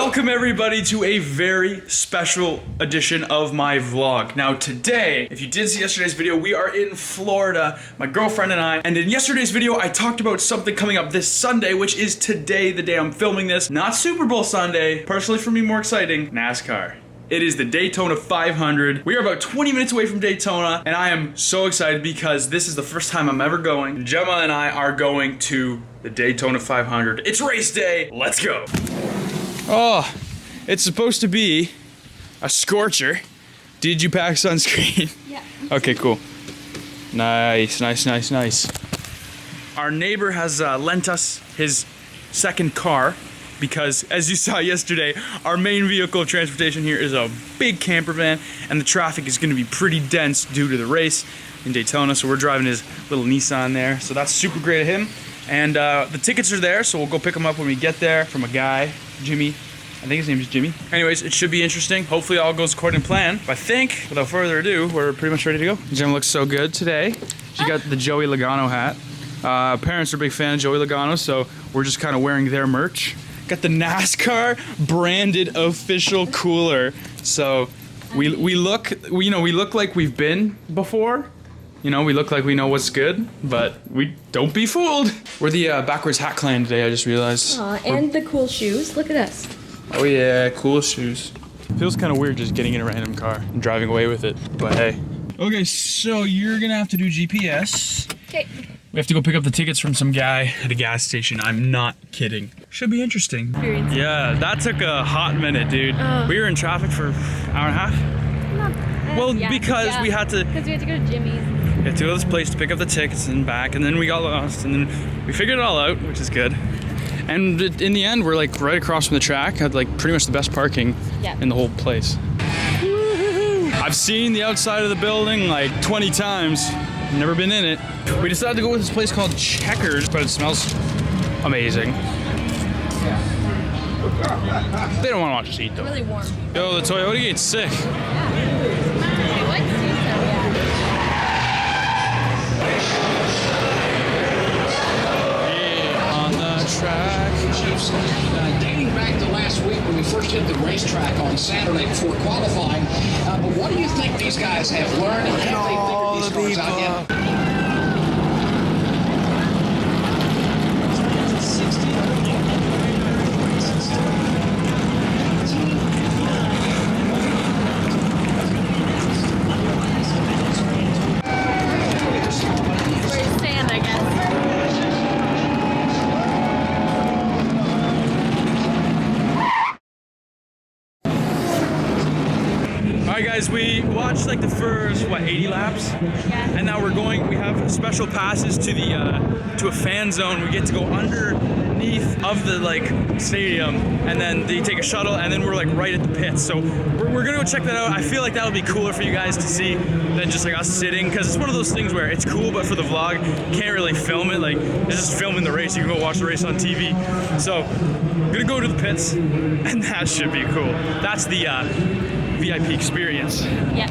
Welcome everybody to a very special edition of my vlog. Now today, if you did see yesterday's video, we are in Florida, my girlfriend and I. And in yesterday's video, I talked about something coming up this Sunday, which is today, the day I'm filming this. Not Super Bowl Sunday, personally for me more exciting, NASCAR. It is the Daytona 500. We are about 20 minutes away from Daytona, and I am so excited because this is the first time I'm ever going. Jemma and I are going to the Daytona 500. It's race day, let's go. Oh, it's supposed to be a scorcher. Did you pack sunscreen? Yeah. Okay, cool. Nice, nice, nice, nice. Our neighbor has lent us his second car because, as you saw yesterday, our main vehicle of transportation here is a big camper van, and the traffic is going to be pretty dense due to the race in Daytona, so we're driving his little Nissan there, so that's super great of him. And the tickets are there, so we'll go pick them up when we get there from a guy, Jimmy. I think his name is Jimmy. Anyways, it should be interesting. Hopefully all goes according to plan. But I think, without further ado, we're pretty much ready to go. Jim looks so good today. She got the Joey Logano hat. Parents are a big fan of Joey Logano, so we're just kind of wearing their merch. Got the NASCAR branded official cooler. So we look like we've been before. You know, we look like we know what's good, but we don't be fooled. We're the backwards hat clan today, I just realized. Aw, and the cool shoes. Look at us. Oh yeah, cool shoes. Feels kind of weird just getting in a random car and driving away with it, but hey. Okay, so you're gonna have to do GPS. Okay. We have to go pick up the tickets from some guy at a gas station. I'm not kidding. Should be interesting. Yeah, that took a hot minute, dude. We were in traffic for an hour and a half. Well, yeah, because we had to go to Jimmy's. We had to go to this place to pick up the tickets and back, and then we got lost, and then we figured it all out, which is good. And in the end, we're like right across from the track, had like pretty much the best parking in the whole place. I've seen the outside of the building like 20 times, never been in it. We decided to go with this place called Checkers, but it smells amazing. They don't want to watch us eat though. Really warm. Yo, the Toyota gate's sick. Dating back to last week when we first hit the racetrack on Saturday before qualifying, but what do you think these guys have learned and have they figured these cars out yet? We're sand, I guess. Alright guys, we watched like the first, 80 laps? Yeah. And now we have special passes to the, to a fan zone. We get to go underneath of the stadium, and then they take a shuttle, and then we're like right at the pits. So we're gonna go check that out. I feel like that'll be cooler for you guys to see than just like us sitting, because it's one of those things where it's cool, but for the vlog, can't really film it. Like, it's just filming the race. You can go watch the race on TV. So, I'm gonna go to the pits, and that should be cool. That's the, VIP experience. Yeah.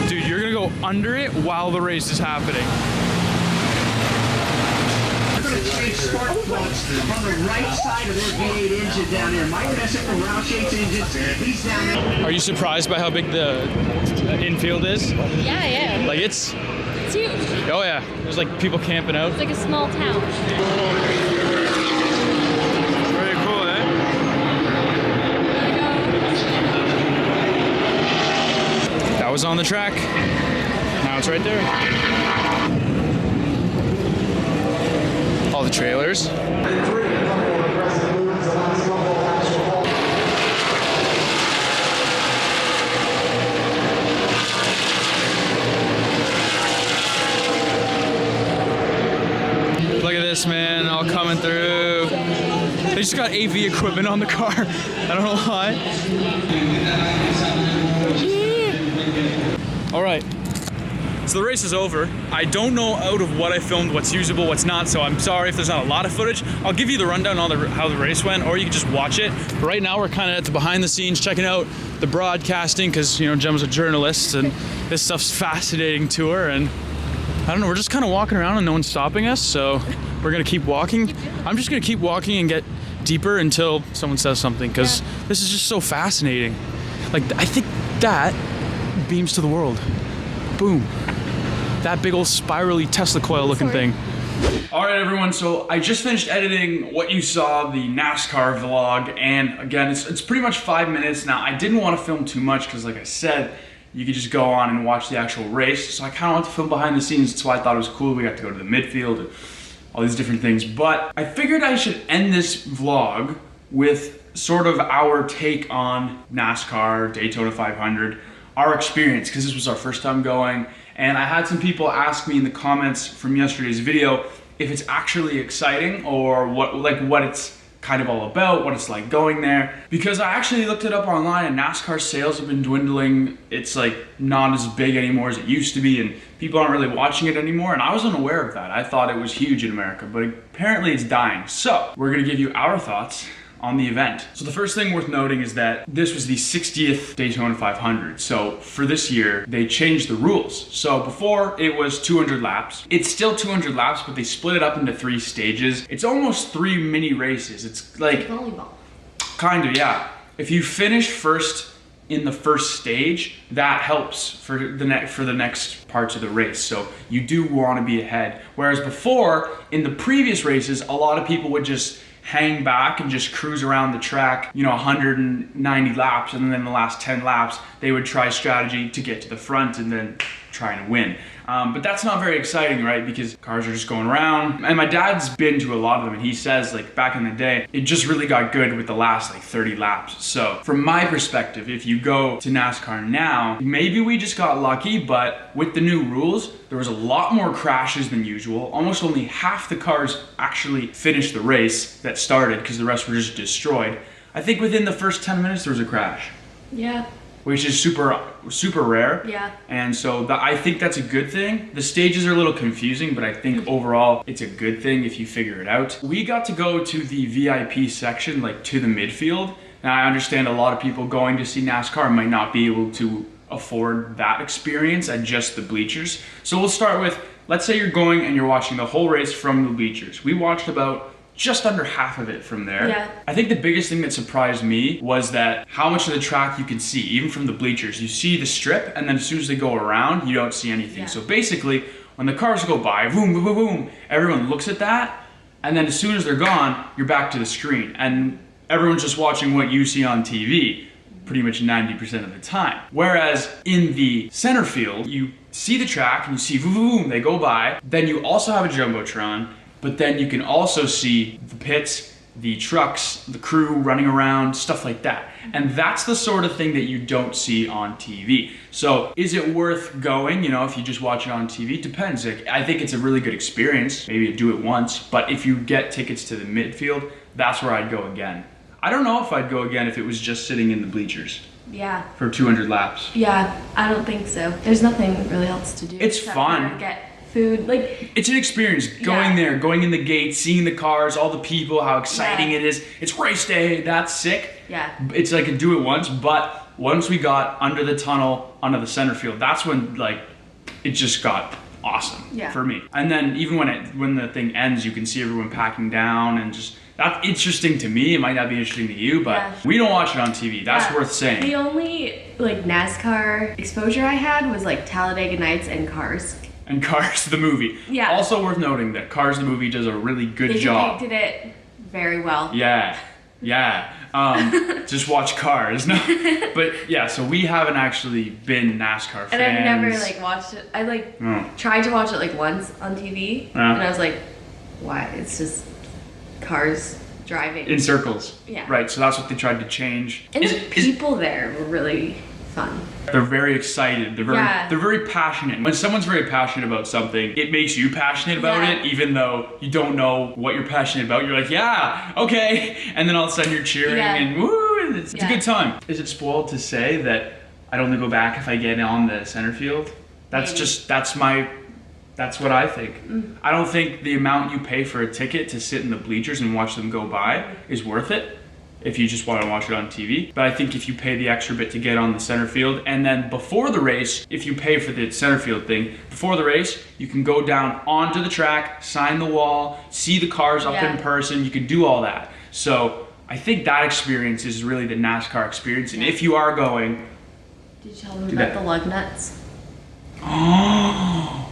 Dude, you're gonna go under it while the race is happening. We're going to change spark plugs on the right side of their V8 engine down there. Mike Messick from Roush engine, he's down there. Are you surprised by how big the infield is? Yeah, I am. Like it's huge. Oh yeah, there's like people camping out. It's like a small town. Very cool, eh? That was on the track. Now it's right there. All the trailers. Look at this, man, all coming through. They just got AV equipment on the car. I don't know why. All right, so the race is over. I don't know out of what I filmed what's usable, what's not, so I'm sorry if there's not a lot of footage. I'll give you the rundown on how the race went, or you can just watch it. But right now we're kind of at the behind the scenes, checking out the broadcasting, because, you know, Gemma's a journalist, and this stuff's fascinating to her, and I don't know, we're just kind of walking around and no one's stopping us, so we're gonna keep walking. I'm just gonna keep walking and get deeper until someone says something, because this is just so fascinating. Like, I think that beams to the world. Boom. That big old spirally Tesla coil looking thing. All right, everyone, so I just finished editing what you saw, the NASCAR vlog, and again, it's pretty much 5 minutes. Now, I didn't want to film too much because, like I said, you could just go on and watch the actual race, so I kind of want to film behind the scenes. That's why I thought it was cool. We got to go to the midfield and all these different things, but I figured I should end this vlog with sort of our take on NASCAR, Daytona 500, our experience, because this was our first time going. And I had some people ask me in the comments from yesterday's video if it's actually exciting or what it's kind of all about, what it's like going there. Because I actually looked it up online and NASCAR sales have been dwindling. It's like not as big anymore as it used to be, and people aren't really watching it anymore. And I was unaware of that. I thought it was huge in America, but apparently it's dying. So we're gonna give you our thoughts on the event. So the first thing worth noting is that this was the 60th Daytona 500. So for this year, they changed the rules. So before it was 200 laps. It's still 200 laps, but they split it up into 3 stages. It's almost 3 mini races. It's like volleyball. Kind of, yeah. If you finish first in the first stage, that helps for the next parts of the race. So you do want to be ahead. Whereas before, in the previous races, a lot of people would just hang back and just cruise around the track, you know, 190 laps, and then the last 10 laps, they would try strategy to get to the front and then try and win. But that's not very exciting, right? Because cars are just going around. And my dad's been to a lot of them, and he says, like, back in the day, it just really got good with the last, like, 30 laps. So from my perspective, if you go to NASCAR now, maybe we just got lucky, but with the new rules, there was a lot more crashes than usual. Almost only half the cars actually finished the race that started because the rest were just destroyed. I think within the first 10 minutes, there was a crash. Yeah. Which is super rare. Yeah. And so I think that's a good thing. The stages are a little confusing, but I think overall it's a good thing if you figure it out. We got to go to the VIP section, like to the midfield. Now I understand a lot of people going to see NASCAR might not be able to afford that experience at just the bleachers. So we'll start with, let's say you're going and you're watching the whole race from the bleachers. We watched about just under half of it from there. Yeah. I think the biggest thing that surprised me was that how much of the track you can see, even from the bleachers. You see the strip, and then as soon as they go around, you don't see anything. Yeah. So basically, when the cars go by, boom, boom, boom, boom, everyone looks at that, and then as soon as they're gone, you're back to the screen. And everyone's just watching what you see on TV pretty much 90% of the time. Whereas in the center field, you see the track, and you see boom, boom, boom, they go by. Then you also have a Jumbotron, but then you can also see the pits, the trucks, the crew running around, stuff like that. And that's the sort of thing that you don't see on TV. So is it worth going, you know, if you just watch it on TV? Depends. Like, I think it's a really good experience. Maybe you do it once, but if you get tickets to the midfield, that's where I'd go again. I don't know if I'd go again if it was just sitting in the bleachers. Yeah. For 200 laps. Yeah, I don't think so. There's nothing really else to do. It's except fun. for get food, like it's an experience going there, going in the gate, seeing the cars, all the people, how exciting it is. It's race day, that's sick. Yeah. It's like a do it once, but once we got under the tunnel, under the center field, that's when like it just got awesome for me. And then even when the thing ends, you can see everyone packing down, and just that's interesting to me. It might not be interesting to you, but we don't watch it on TV. That's worth saying. The only like NASCAR exposure I had was like Talladega Nights and Cars. And Cars the movie. Yeah. Also worth noting that Cars the movie does a really good job. They did it very well. Yeah. Just watch Cars. No. But yeah, so we haven't actually been NASCAR fans. And I've never like watched it. I like tried to watch it like once on TV, and I was like, why? It's just cars driving in circles. Yeah. Right. So that's what they tried to change. And the people there were really fun. They're very excited. They're very passionate. When someone's very passionate about something, it makes you passionate about it, even though you don't know what you're passionate about. You're like, yeah, okay. And then all of a sudden you're cheering and woo, it's a good time. Is it spoiled to say that I'd only go back if I get on the center field? That's that's what I think. I don't think the amount you pay for a ticket to sit in the bleachers and watch them go by is worth it if you just want to watch it on TV. But I think if you pay the extra bit to get on the center field, and then before the race, if you pay for the center field thing, before the race, you can go down onto the track, sign the wall, see the cars up in person, you can do all that. So I think that experience is really the NASCAR experience. And if you are going, did you tell them about the lug nuts? Oh,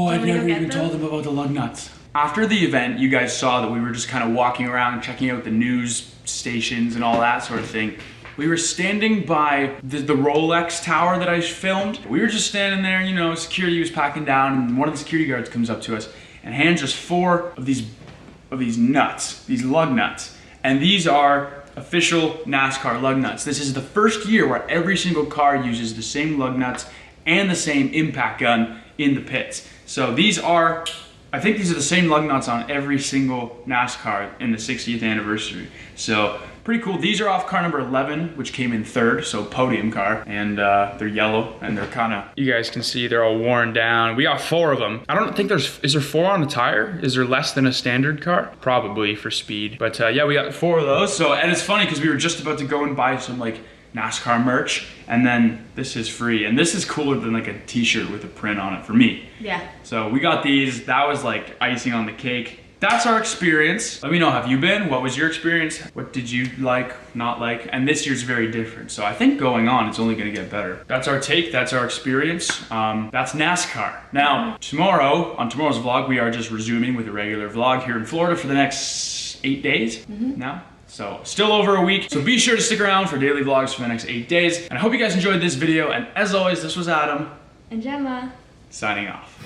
I Want me to never go even get told them about the lug nuts. After the event, you guys saw that we were just kind of walking around, checking out the news stations and all that sort of thing. We were standing by the Rolex tower that I filmed. We were just standing there, you know, security was packing down, and one of the security guards comes up to us and hands us 4 of these nuts, these lug nuts. And these are official NASCAR lug nuts. This is the first year where every single car uses the same lug nuts and the same impact gun in the pits. So these are, I think these are the same lug nuts on every single NASCAR in the 60th anniversary. So pretty cool. These are off car number 11, which came in 3rd, so podium car. And they're yellow, and they're kind of, you guys can see they're all worn down. We got 4 of them. I don't think is there 4 on the tire? Is there less than a standard car? Probably for speed. But yeah, we got 4 of those. So, and it's funny because we were just about to go and buy some like NASCAR merch, and then this is free. And this is cooler than like a t-shirt with a print on it for me. Yeah. So we got these. That was like icing on the cake. That's our experience. Let me know, have you been? What was your experience? What did you like, not like? And this year's very different. So I think going on, it's only gonna get better. That's our take, that's our experience. That's NASCAR. Now, tomorrow, on tomorrow's vlog, we are just resuming with a regular vlog here in Florida for the next 8 days now. So still over a week. So be sure to stick around for daily vlogs for the next 8 days. And I hope you guys enjoyed this video. And as always, this was Adam. And Jemma. Signing off.